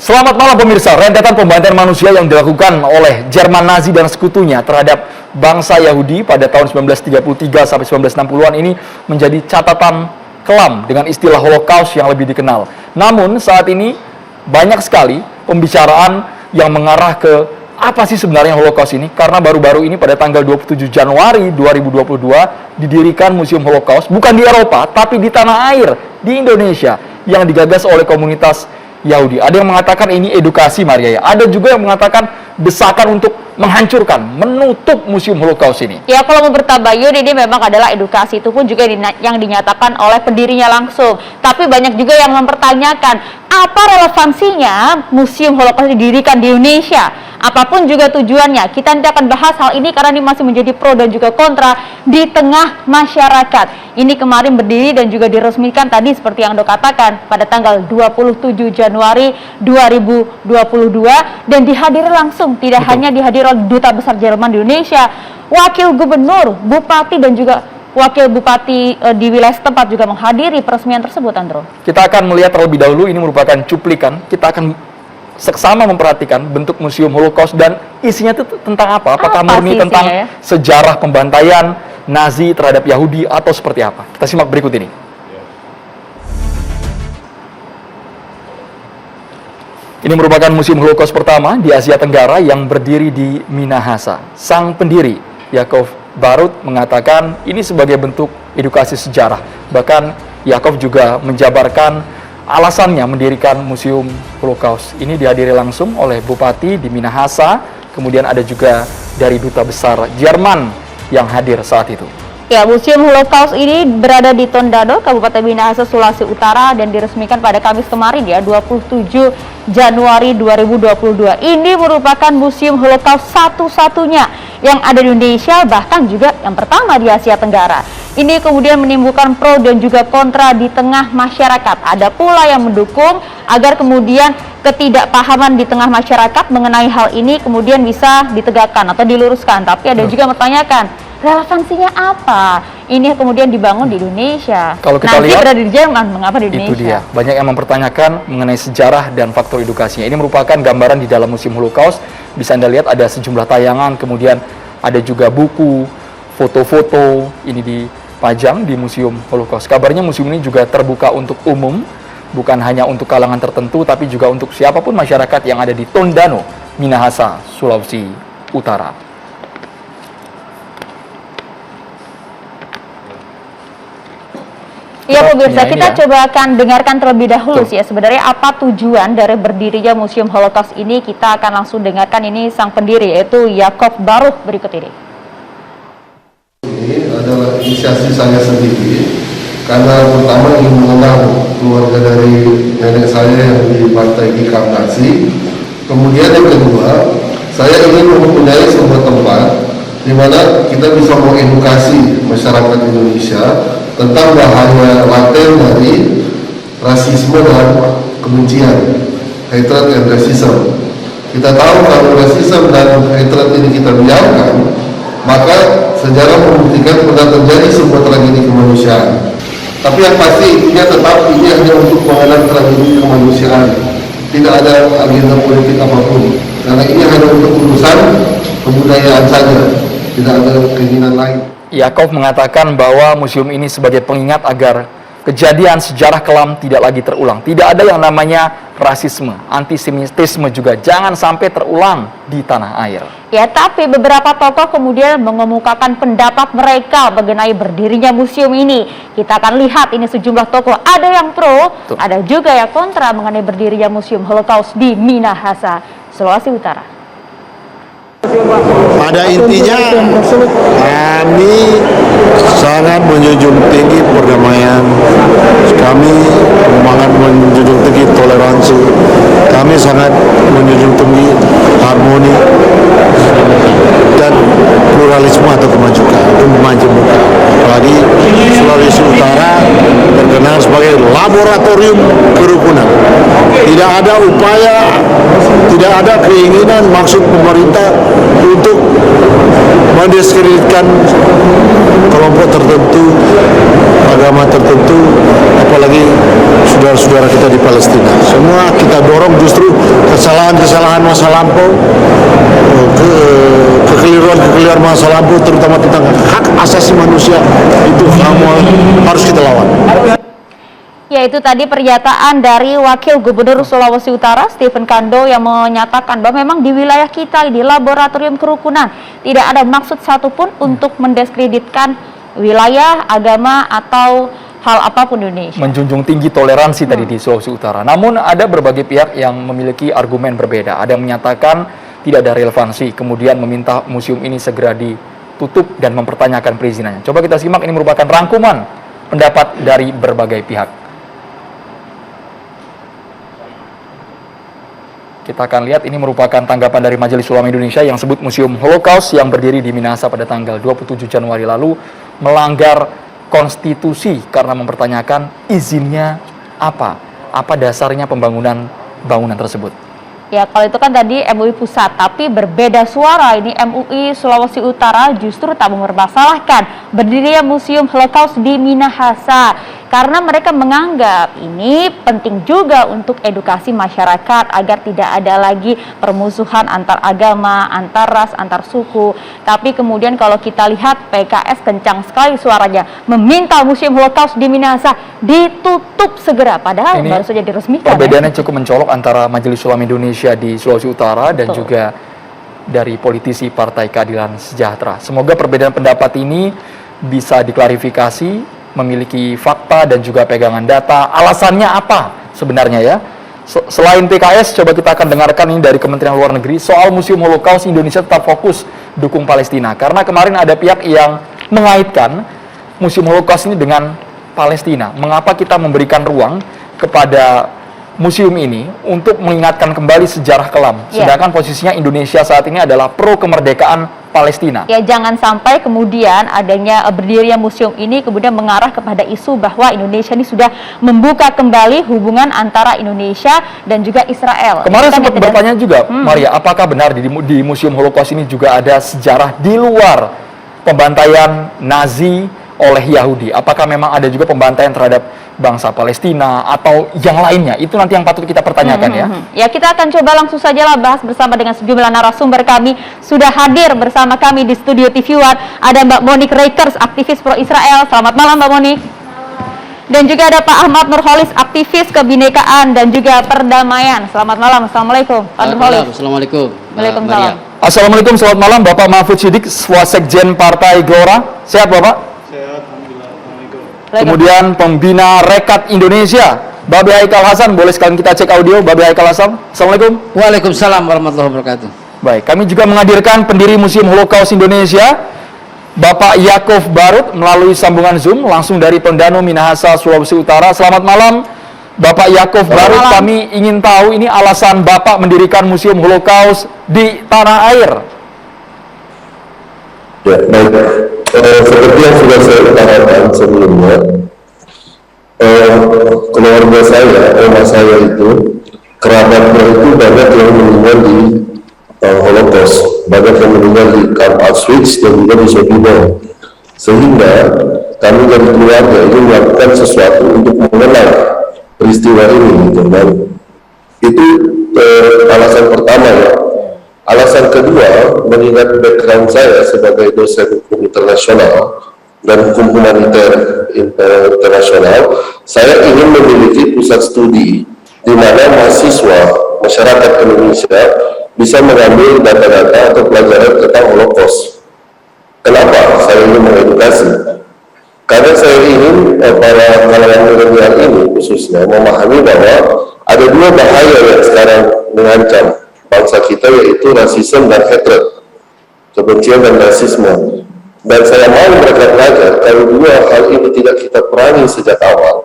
Selamat malam pemirsa, rentetan pembantaian manusia yang dilakukan oleh Jerman Nazi dan sekutunya terhadap bangsa Yahudi pada tahun 1933 sampai 1960-an ini menjadi catatan kelam dengan istilah Holocaust yang lebih dikenal. Namun saat ini banyak sekali pembicaraan yang mengarah ke apa sih sebenarnya Holocaust ini? Karena baru-baru ini pada tanggal 27 Januari 2022 didirikan Museum Holocaust, bukan di Eropa, tapi di tanah air, di Indonesia, yang digagas oleh komunitas Yahudi. Ada yang mengatakan ini edukasi, Maria. Ada juga yang mengatakan desakan untuk menghancurkan, menutup Museum Holocaust ini. Ya, kalau mau bertabayun ini memang adalah edukasi, itu pun juga yang dinyatakan oleh pendirinya langsung. Tapi banyak juga yang mempertanyakan apa relevansinya Museum Holocaust didirikan di Indonesia. Apapun juga tujuannya, kita nanti akan bahas hal ini karena ini masih menjadi pro dan juga kontra di tengah masyarakat. Ini kemarin berdiri dan juga diresmikan tadi seperti yang Anda katakan pada tanggal 27 Januari 2022 dan dihadiri langsung, tidak hanya dihadiri oleh Duta Besar Jerman di Indonesia, Wakil Gubernur, Bupati dan juga Wakil Bupati di wilayah setempat juga menghadiri peresmian tersebut, Andro. Kita akan melihat terlebih dahulu, ini merupakan cuplikan. Kita akan seksama memperhatikan bentuk Museum Holocaust dan isinya itu tentang apa? Apakah murni tentang sejarah pembantaian Nazi terhadap Yahudi atau seperti apa? Kita simak berikut ini. Ini merupakan Museum Holocaust pertama di Asia Tenggara yang berdiri di Minahasa. Sang pendiri, Yakov Barut, mengatakan ini sebagai bentuk edukasi sejarah. Bahkan Yakov juga menjabarkan alasannya mendirikan Museum Holocaust. Ini dihadiri langsung oleh Bupati di Minahasa, kemudian ada juga dari Duta Besar Jerman yang hadir saat itu. Ya, Museum Holocaust ini berada di Tondano, Kabupaten Minahasa, Sulawesi Utara dan diresmikan pada Kamis kemarin ya, 27 Januari 2022. Ini merupakan Museum Holocaust satu-satunya yang ada di Indonesia, bahkan juga yang pertama di Asia Tenggara. Ini kemudian menimbulkan pro dan juga kontra di tengah masyarakat. Ada pula yang mendukung agar kemudian ketidakpahaman di tengah masyarakat mengenai hal ini kemudian bisa ditegakkan atau diluruskan. Tapi ada juga yang mempertanyakan, relevansinya apa? Ini kemudian dibangun di Indonesia. Kalau kita lihat berada di Jerman, mengapa di Indonesia? Itu dia. Banyak yang mempertanyakan mengenai sejarah dan faktor edukasinya. Ini merupakan gambaran di dalam Museum Holocaust. Bisa Anda lihat ada sejumlah tayangan, kemudian ada juga buku, foto-foto ini dipajang di Museum Holocaust. Kabarnya museum ini juga terbuka untuk umum, bukan hanya untuk kalangan tertentu, tapi juga untuk siapapun masyarakat yang ada di Tondano, Minahasa, Sulawesi Utara. Ya pemirsa, kita coba akan dengarkan terlebih dahulu sih ya sebenarnya apa tujuan dari berdirinya Museum Holocaust ini. Kita akan langsung dengarkan ini sang pendiri, yaitu Yakov Barut, berikut ini. Ini adalah inisiasi saya sendiri karena pertama ingin mengenal keluarga dari nenek saya yang di Partai Ikam Nazi. Kemudian yang kedua, saya ingin mempunyai sebuah tempat di mana kita bisa mengedukasi masyarakat Indonesia tentang bahaya laten dari rasisme dan kebencian, hatred and racism. Kita tahu kalau rasisme dan hatred ini kita biarkan, maka sejarah membuktikan pernah terjadi sebuah tragedi kemanusiaan. Tapi yang pasti intinya tetap ini hanya untuk mengenang tragedi kemanusiaan, tidak ada agenda politik apapun, karena ini hanya untuk urusan kebudayaan saja, tidak ada keinginan lain. Yakov mengatakan bahwa museum ini sebagai pengingat agar kejadian sejarah kelam tidak lagi terulang. Tidak ada yang namanya rasisme, antisemitisme juga jangan sampai terulang di tanah air. Ya, tapi beberapa tokoh kemudian mengemukakan pendapat mereka mengenai berdirinya museum ini. Kita akan lihat ini sejumlah tokoh, ada yang pro, ada juga yang kontra mengenai berdirinya Museum Holocaust di Minahasa, Sulawesi Utara. Pada intinya kami sangat menjunjung tinggi perdamaian, kami menjunjung tinggi toleransi, kami sangat menjunjung tinggi harmoni dan pluralisme atau kemajemukan. Apalagi Sulawesi Utara terkenal sebagai laboratorium kerukunan. Tidak ada upaya, tidak ada keinginan maksud pemerintah untuk mendiskreditkan kelompok tertentu, agama tertentu, apalagi saudara-saudara saudara kita di Palestina. Semua kita dorong justru kesalahan-kesalahan masa lampau, kekeliruan masa lampau, terutama tentang hak asasi manusia, itu semua harus kita lawan. Yaitu tadi pernyataan dari Wakil Gubernur Sulawesi Utara Stephen Kando yang menyatakan bahwa memang di wilayah kita di Laboratorium Kerukunan tidak ada maksud satupun untuk mendiskreditkan wilayah, agama atau hal apapun di Indonesia. Menjunjung tinggi toleransi tadi di Sulawesi Utara. Namun ada berbagai pihak yang memiliki argumen berbeda. Ada yang menyatakan tidak ada relevansi, kemudian meminta museum ini segera ditutup dan mempertanyakan perizinannya. Coba kita simak, ini merupakan rangkuman pendapat dari berbagai pihak. Kita akan lihat, ini merupakan tanggapan dari Majelis Ulama Indonesia yang sebut Museum Holocaust yang berdiri di Minahasa pada tanggal 27 Januari lalu melanggar konstitusi karena mempertanyakan izinnya apa dasarnya pembangunan bangunan tersebut. Ya, kalau itu kan tadi MUI Pusat, tapi berbeda suara ini MUI Sulawesi Utara justru tak mempermasalahkan berdirinya Museum Holocaust di Minahasa karena mereka menganggap ini penting juga untuk edukasi masyarakat agar tidak ada lagi permusuhan antar agama, antar ras, antar suku. Tapi kemudian kalau kita lihat PKS kencang sekali suaranya meminta Museum Holocaust di Minahasa ditutup segera, padahal ini baru saja diresmikan. Perbedaannya cukup mencolok antara Majelis Ulama Indonesia di Sulawesi Utara dan juga dari politisi Partai Keadilan Sejahtera. Semoga perbedaan pendapat ini bisa diklarifikasi, memiliki fakta dan juga pegangan data. Alasannya apa sebenarnya ya? Selain PKS, coba kita akan dengarkan ini dari Kementerian Luar Negeri soal Museum Holocaust. Indonesia tetap fokus dukung Palestina karena kemarin ada pihak yang mengaitkan Museum Holocaust ini dengan Palestina. Mengapa kita memberikan ruang kepada museum ini untuk mengingatkan kembali sejarah kelam, sedangkan posisinya Indonesia saat ini adalah pro kemerdekaan Palestina. Ya, jangan sampai kemudian adanya berdirinya museum ini kemudian mengarah kepada isu bahwa Indonesia ini sudah membuka kembali hubungan antara Indonesia dan juga Israel. Kemarin sempat bertanya juga, Maria, apakah benar di Museum Holocaust ini juga ada sejarah di luar pembantaian Nazi oleh Yahudi? Apakah memang ada juga pembantaian terhadap bangsa Palestina atau yang lainnya? Itu nanti yang patut kita pertanyakan ya. Ya, kita akan coba langsung saja lah bahas bersama dengan sejumlah narasumber kami. Sudah hadir bersama kami di studio TV One ada Mbak Monique Reikers, aktivis pro Israel. Selamat malam Mbak Monique. Dan juga ada Pak Ahmad Nurholis, aktivis kebinekaan dan juga perdamaian. Selamat malam. Assalamualaikum Pak Nurholis. Assalamualaikum. Waalaikumsalam. Assalamualaikum, selamat malam Bapak Mahfud Siddiq, Wasekjen Partai Gelora. Sehat Bapak? Kemudian pembina Rekat Indonesia, Babe Haikal Hasan, boleh sekalian kita cek audio Babe Haikal Hasan. Assalamualaikum. Waalaikumsalam warahmatullahi wabarakatuh. Baik, kami juga menghadirkan pendiri Museum Holocaust Indonesia, Bapak Yakov Barut melalui sambungan Zoom langsung dari Tondano, Minahasa, Sulawesi Utara. Selamat malam Bapak Yakov Barut. Kami ingin tahu ini alasan Bapak mendirikan Museum Holocaust di tanah air. Ya, baik. Seperti yang sudah saya utarakan sebelumnya, keluarga saya, oma saya itu, kerabatnya itu banyak yang meninggal di Holocaust, banyak yang meninggal di kamp Auschwitz dan juga di Sobibor. Sehingga kami dari keluarga itu melakukan sesuatu untuk mengenal peristiwa ini, gitu. Dan itu alasan pertama ya. Alasan kedua, mengingat background saya sebagai dosen hukum internasional dan hukum humaniter internasional, saya ingin memiliki pusat studi di mana mahasiswa masyarakat Indonesia bisa mengambil data-data atau pelajaran tentang Holocaust. Kenapa saya ingin mengedukasi? Karena saya ingin para kalangan milenial ini khususnya memahami bahwa ada dua bahaya yang sekarang mengancam bangsa kita, yaitu rasisme dan hatred, kebencian dan rasisme. Dan saya mau mereka belajar kalau dua hal ini tidak kita perangi sejak awal,